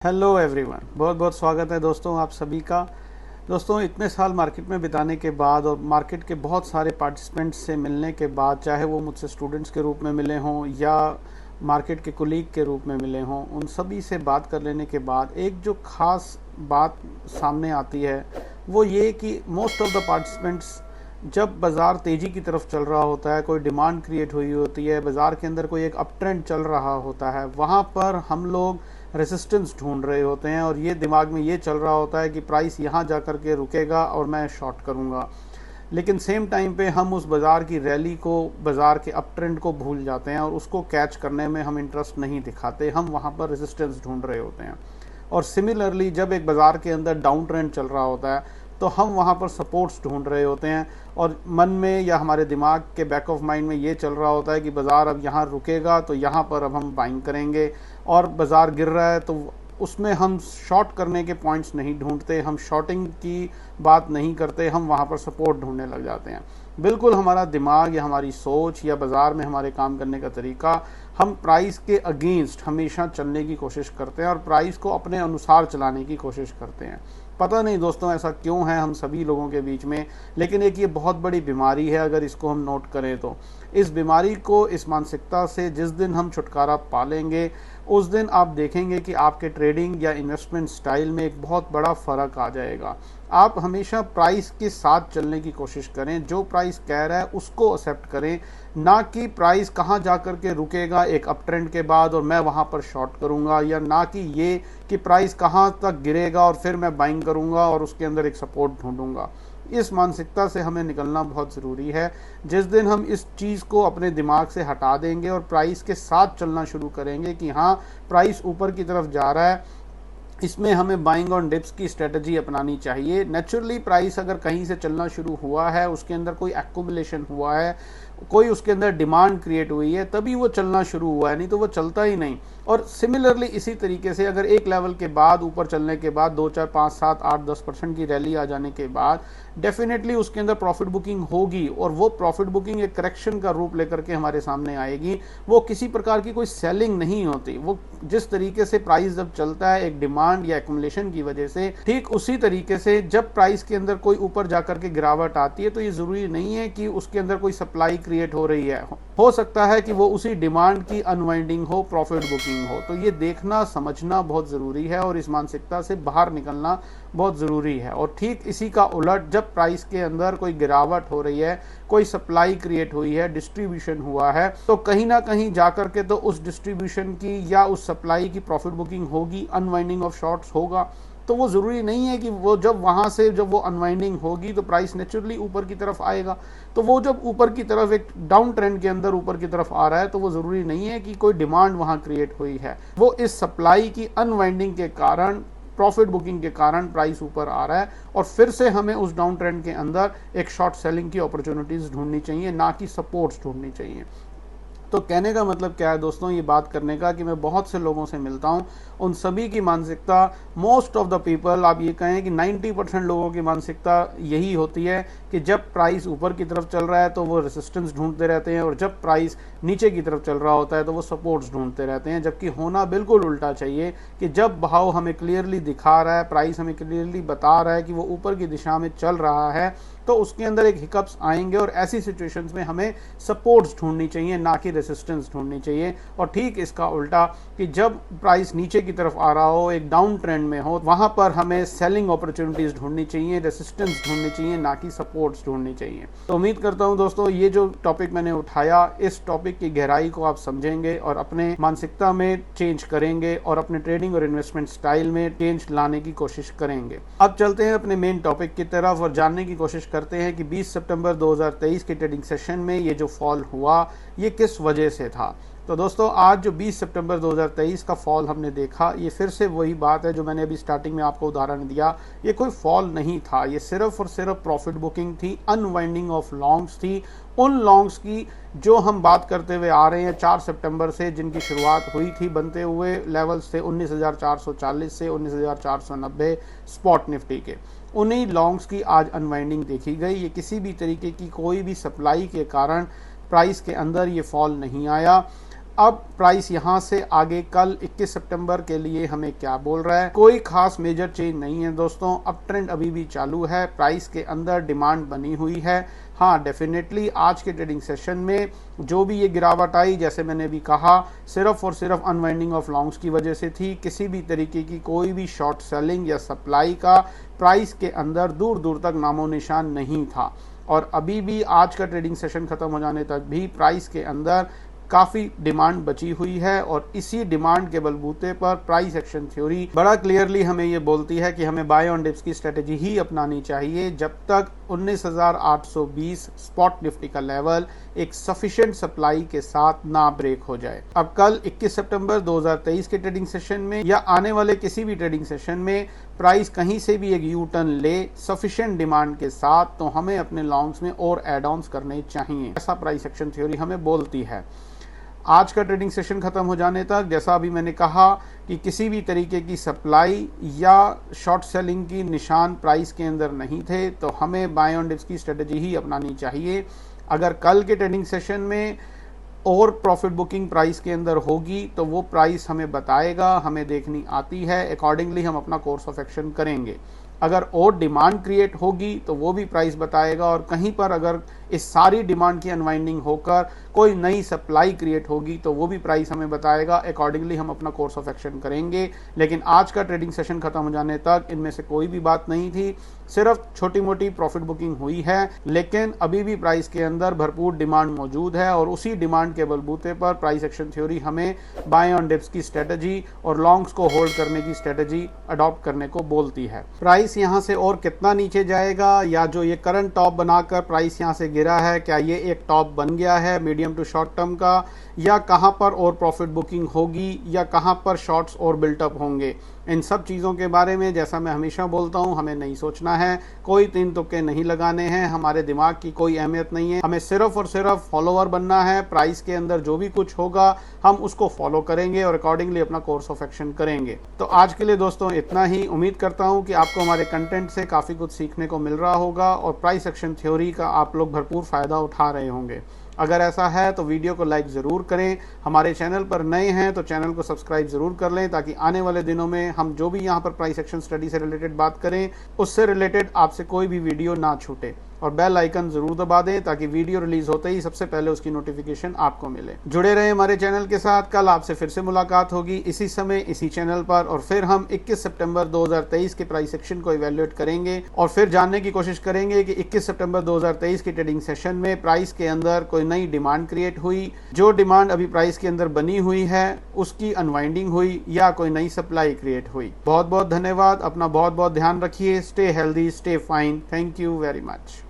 Hello everyone, बहुत बहुत स्वागत है दोस्तों आप सभी का। दोस्तों, इतने साल मार्केट में बिताने के बाद और मार्केट के बहुत सारे पार्टिसिपेंट्स से मिलने के बाद, चाहे वो मुझसे स्टूडेंट्स के रूप में मिले हों या मार्केट के कुलीग के रूप में मिले हों, उन सभी से बात कर लेने के बाद एक जो खास बात सामने आती है वो ये कि मोस्ट ऑफ द पार्टिसिपेंट्स, जब बाज़ार तेज़ी की तरफ चल रहा होता है, कोई डिमांड क्रिएट हुई होती है, बाज़ार के अंदर कोई एक अप ट्रेंड चल रहा होता है, वहाँ पर हम लोग रेसिस्टेंस ढूंढ रहे होते हैं और ये दिमाग में ये चल रहा होता है कि प्राइस यहाँ जा कर के रुकेगा और मैं शॉर्ट करूँगा। लेकिन सेम टाइम पे हम उस बाज़ार की रैली को, बाज़ार के अप ट्रेंड को भूल जाते हैं और उसको कैच करने में हम इंटरेस्ट नहीं दिखाते, हम वहाँ पर रेजिस्टेंस ढूंढ रहे होते हैं। और सिमिलरली जब एक बाज़ार के अंदर डाउन ट्रेंड चल रहा होता है तो हम वहाँ पर सपोर्ट्स ढूंढ रहे होते हैं और मन में या हमारे दिमाग के बैक ऑफ माइंड में ये चल रहा होता है कि बाज़ार अब यहाँ रुकेगा तो यहाँ पर अब हम बाइंग करेंगे, और बाज़ार गिर रहा है तो उसमें हम शॉर्ट करने के पॉइंट्स नहीं ढूंढते, हम शॉर्टिंग की बात नहीं करते, हम वहाँ पर सपोर्ट ढूंढने लग जाते हैं। बिल्कुल हमारा दिमाग या हमारी सोच या बाज़ार में हमारे काम करने का तरीका, हम प्राइस के अगेंस्ट हमेशा चलने की कोशिश करते हैं और प्राइस को अपने अनुसार चलाने की कोशिश करते हैं। पता नहीं दोस्तों ऐसा क्यों है हम सभी लोगों के बीच में, लेकिन एक ये बहुत बड़ी बीमारी है अगर इसको हम नोट करें तो। इस बीमारी को, इस मानसिकता से जिस दिन हम छुटकारा पा लेंगे उस दिन आप देखेंगे कि आपके ट्रेडिंग या इन्वेस्टमेंट स्टाइल में एक बहुत बड़ा फ़र्क आ जाएगा। आप हमेशा प्राइस के साथ चलने की कोशिश करें, जो प्राइस कह रहा है उसको एक्सेप्ट करें, ना कि प्राइस कहाँ जा कर के रुकेगा एक अप ट्रेंड के बाद और मैं वहाँ पर शॉर्ट करूँगा, या ना कि ये कि प्राइस कहाँ तक गिरेगा और फिर मैं बाइंग करूँगा और उसके अंदर एक सपोर्ट ढूंढूंगा। इस मानसिकता से हमें निकलना बहुत ज़रूरी है। जिस दिन हम इस चीज़ को अपने दिमाग से हटा देंगे और प्राइस के साथ चलना शुरू करेंगे कि हाँ प्राइस ऊपर की तरफ जा रहा है, इसमें हमें बाइंग ऑन डिप्स की स्ट्रेटजी अपनानी चाहिए। नेचुरली प्राइस अगर कहीं से चलना शुरू हुआ है, उसके अंदर कोई एक्यूमुलेशन हुआ है, कोई उसके अंदर डिमांड क्रिएट हुई है, तभी वो चलना शुरू हुआ है, नहीं तो वो चलता ही नहीं। और सिमिलरली इसी तरीके से अगर एक लेवल के बाद, ऊपर चलने के बाद 2, 4, 5, 7, 8, 10% की रैली आ जाने के बाद डेफिनेटली उसके अंदर प्रॉफिट बुकिंग होगी, और वो प्रॉफिट बुकिंग एक करेक्शन का रूप लेकर के हमारे सामने आएगी। वो किसी प्रकार की कोई सेलिंग नहीं होती। वो जिस तरीके से प्राइस जब चलता है एक डिमांड या एक्यूमुलेशन की वजह से, ठीक उसी तरीके से जब प्राइस के अंदर कोई ऊपर जाकर के गिरावट आती है तो ये जरूरी नहीं है कि उसके अंदर कोई सप्लाई क्रिएट हो रही है। हो सकता है कि वो उसी डिमांड की अनवाइंडिंग हो, प्रॉफिट बुकिंग हो। तो ये देखना समझना बहुत ज़रूरी है और इस मानसिकता से बाहर निकलना बहुत ज़रूरी है। और ठीक इसी का उलट, जब प्राइस के अंदर कोई गिरावट हो रही है, कोई सप्लाई क्रिएट हुई है, डिस्ट्रीब्यूशन हुआ है, तो कहीं ना कहीं जाकर के तो उस डिस्ट्रीब्यूशन की या उस सप्लाई की प्रॉफिट बुकिंग होगी, अनवाइंडिंग ऑफ शॉर्ट्स होगा। तो वो ज़रूरी नहीं है कि वो जब वहाँ से जब वो अनवाइंडिंग होगी तो प्राइस नेचुरली ऊपर की तरफ आएगा। तो वो जब ऊपर की तरफ एक डाउन ट्रेंड के अंदर ऊपर की तरफ आ रहा है तो वो ज़रूरी नहीं है कि कोई डिमांड वहाँ क्रिएट हुई है। वो इस सप्लाई की अनवाइंडिंग के कारण, प्रॉफिट बुकिंग के कारण प्राइस ऊपर आ रहा है, और फिर से हमें उस डाउन ट्रेंड के अंदर एक शॉर्ट सेलिंग की अपॉर्चुनिटीज़ ढूंढनी चाहिए, ना कि सपोर्ट्स ढूंढनी चाहिए। तो कहने का मतलब क्या है दोस्तों, ये बात करने का कि मैं बहुत से लोगों से मिलता हूँ, उन सभी की मानसिकता, मोस्ट ऑफ द पीपल, आप ये कहें कि 90% लोगों की मानसिकता यही होती है कि जब प्राइस ऊपर की तरफ चल रहा है तो वो रेसिस्टेंस ढूंढते रहते हैं, और जब प्राइस नीचे की तरफ चल रहा होता है तो वो सपोर्ट्स ढूंढते रहते हैं। जबकि होना बिल्कुल उल्टा चाहिए कि जब भाव हमें क्लियरली दिखा रहा है, प्राइस हमें क्लियरली बता रहा है कि वो ऊपर की दिशा में चल रहा है, तो उसके अंदर एक हिकअप्स आएंगे और ऐसी सिचुएशंस में हमें सपोर्ट्स ढूंढनी चाहिए, ना कि रेसिस्टेंस ढूंढनी चाहिए। और ठीक इसका उल्टा कि जब प्राइस नीचे की तरफ आ रहा हो, एक डाउन ट्रेंड में हो, वहां पर हमें सेलिंग अपॉर्चुनिटीज ढूंढनी चाहिए, रेसिस्टेंस ढूंढनी चाहिए, ना कि सपोर्ट्स ढूंढनी चाहिए। तो उम्मीद करता हूं दोस्तों ये जो टॉपिक मैंने उठाया, इस टॉपिक की गहराई को आप समझेंगे और अपने मानसिकता में चेंज करेंगे और अपने ट्रेडिंग और इन्वेस्टमेंट स्टाइल में चेंज लाने की कोशिश करेंगे। अब चलते हैं अपने मेन टॉपिक की तरफ और जानने की कोशिश करते हैं कि 20 सितंबर 2023 के ट्रेडिंग सेशन में ये जो फॉल हुआ ये किस वजह से था। तो दोस्तों, आज जो 20 सितंबर 2023 का फॉल हमने देखा, ये फिर से वही बात है जो मैंने अभी स्टार्टिंग में आपको उदाहरण दिया। ये कोई फॉल नहीं था, ये सिर्फ और सिर्फ प्रॉफिट बुकिंग थी, अनवाइंडिंग ऑफ लॉन्ग्स थी। उन लॉन्ग्स की जो हम बात करते हुए आ रहे हैं 4 सितंबर से, जिनकी शुरुआत हुई थी बनते हुए लेवल्स थे 19,440 से 19,490 स्पॉट निफ्टी के, उन्हीं लॉन्ग्स की आज अनवाइंडिंग देखी गई। ये किसी भी तरीके की कोई भी सप्लाई के कारण प्राइस के अंदर ये फॉल नहीं आया। अब प्राइस यहां से आगे कल 21 सितंबर के लिए हमें क्या बोल रहा है? कोई खास मेजर चेंज नहीं है दोस्तों, अप ट्रेंड अभी भी चालू है, प्राइस के अंदर डिमांड बनी हुई है। हाँ, डेफिनेटली आज के ट्रेडिंग सेशन में जो भी ये गिरावट आई, जैसे मैंने भी कहा, सिर्फ और सिर्फ अनवाइंडिंग ऑफ लॉन्ग्स की वजह से थी। किसी भी तरीके की कोई भी शॉर्ट सेलिंग या सप्लाई का प्राइस के अंदर दूर दूर तक नामो निशान नहीं था। और अभी भी आज का ट्रेडिंग सेशन खत्म हो जाने तक भी प्राइस के अंदर काफी डिमांड बची हुई है और इसी डिमांड के बलबूते पर प्राइस एक्शन थ्योरी बड़ा क्लियरली हमें ये बोलती है कि हमें बाय ऑन डिप्स की स्ट्रेटेजी ही अपनानी चाहिए जब तक 19,820 स्पॉट निफ्टी का लेवल एक सफिशिएंट सप्लाई के साथ ना ब्रेक हो जाए। अब कल 21 सितंबर 2023 के ट्रेडिंग सेशन में या आने वाले किसी भी ट्रेडिंग सेशन में प्राइस कहीं से भी एक यू टर्न ले सफिशिएंट डिमांड के साथ, तो हमें अपने लॉन्ग्स में और एड ऑन्स करने चाहिए, ऐसा प्राइस एक्शन थ्योरी हमें बोलती है। आज का ट्रेडिंग सेशन खत्म हो जाने तक, जैसा अभी मैंने कहा कि किसी भी तरीके की सप्लाई या शॉर्ट सेलिंग की निशान प्राइस के अंदर नहीं थे, तो हमें बाय ऑन डिप्स की स्ट्रेटेजी ही अपनानी चाहिए। अगर कल के ट्रेडिंग सेशन में और प्रॉफिट बुकिंग प्राइस के अंदर होगी तो वो प्राइस हमें बताएगा, हमें देखनी आती है, अकॉर्डिंगली हम अपना कोर्स ऑफ एक्शन करेंगे। अगर और डिमांड क्रिएट होगी तो वो भी प्राइस बताएगा, और कहीं पर अगर इस सारी डिमांड की अनवाइंडिंग होकर कोई नई सप्लाई क्रिएट होगी तो वो भी प्राइस हमें बताएगा, अकॉर्डिंगली हम अपना कोर्स ऑफ एक्शन करेंगे। लेकिन आज का ट्रेडिंग सेशन खत्म हो जाने तक इनमें से कोई भी बात नहीं थी, सिर्फ छोटी मोटी प्रॉफिट बुकिंग हुई है, लेकिन अभी भी प्राइस के अंदर भरपूर डिमांड मौजूद है और उसी डिमांड के बलबूते पर प्राइस एक्शन थ्योरी हमें बाय ऑन डिप्स की स्ट्रेटेजी और लॉन्ग्स को होल्ड करने की स्ट्रेटेजी अडॉप्ट करने को बोलती है। प्राइस यहां से और कितना नीचे जाएगा, या जो ये करंट टॉप बनाकर प्राइस यहां से गिरा है, क्या ये एक टॉप बन गया है मीडियम टू शॉर्ट टर्म का, या कहां पर और प्रॉफिट बुकिंग होगी, या कहां पर शॉर्ट्स और बिल्टअप होंगे, इन सब चीज़ों के बारे में जैसा मैं हमेशा बोलता हूं, हमें नहीं सोचना है, कोई तीन तुक्के नहीं लगाने हैं, हमारे दिमाग की कोई अहमियत नहीं है, हमें सिर्फ और सिर्फ फॉलोवर बनना है। प्राइस के अंदर जो भी कुछ होगा हम उसको फॉलो करेंगे और अकॉर्डिंगली अपना कोर्स ऑफ एक्शन करेंगे। तो आज के लिए दोस्तों इतना ही। उम्मीद करता हूं कि आपको हमारे कंटेंट से काफ़ी कुछ सीखने को मिल रहा होगा और प्राइस एक्शन थ्योरी का आप लोग भरपूर फ़ायदा उठा रहे होंगे। अगर ऐसा है तो वीडियो को लाइक ज़रूर करें, हमारे चैनल पर नए हैं तो चैनल को सब्सक्राइब ज़रूर कर लें, ताकि आने वाले दिनों में हम जो भी यहाँ पर प्राइस एक्शन स्टडी से रिलेटेड बात करें उससे रिलेटेड आपसे कोई भी वीडियो ना छूटे, और बेल आइकन जरूर दबा दें ताकि वीडियो रिलीज होते ही सबसे पहले उसकी नोटिफिकेशन आपको मिले। जुड़े रहें हमारे चैनल के साथ, कल आपसे फिर से मुलाकात होगी इसी समय इसी चैनल पर, और फिर हम 21 सितंबर 2023 के प्राइस सेक्शन को इवैल्यूएट करेंगे और फिर जानने की कोशिश करेंगे कि 21 सितंबर 2023 के ट्रेडिंग सेशन में प्राइस के अंदर कोई नई डिमांड क्रिएट हुई, जो डिमांड अभी प्राइस के अंदर बनी हुई है उसकी अनवाइंडिंग हुई, या कोई नई सप्लाई क्रिएट हुई। बहुत बहुत धन्यवाद, अपना बहुत बहुत ध्यान रखिए, stay healthy, stay fine, thank you very much.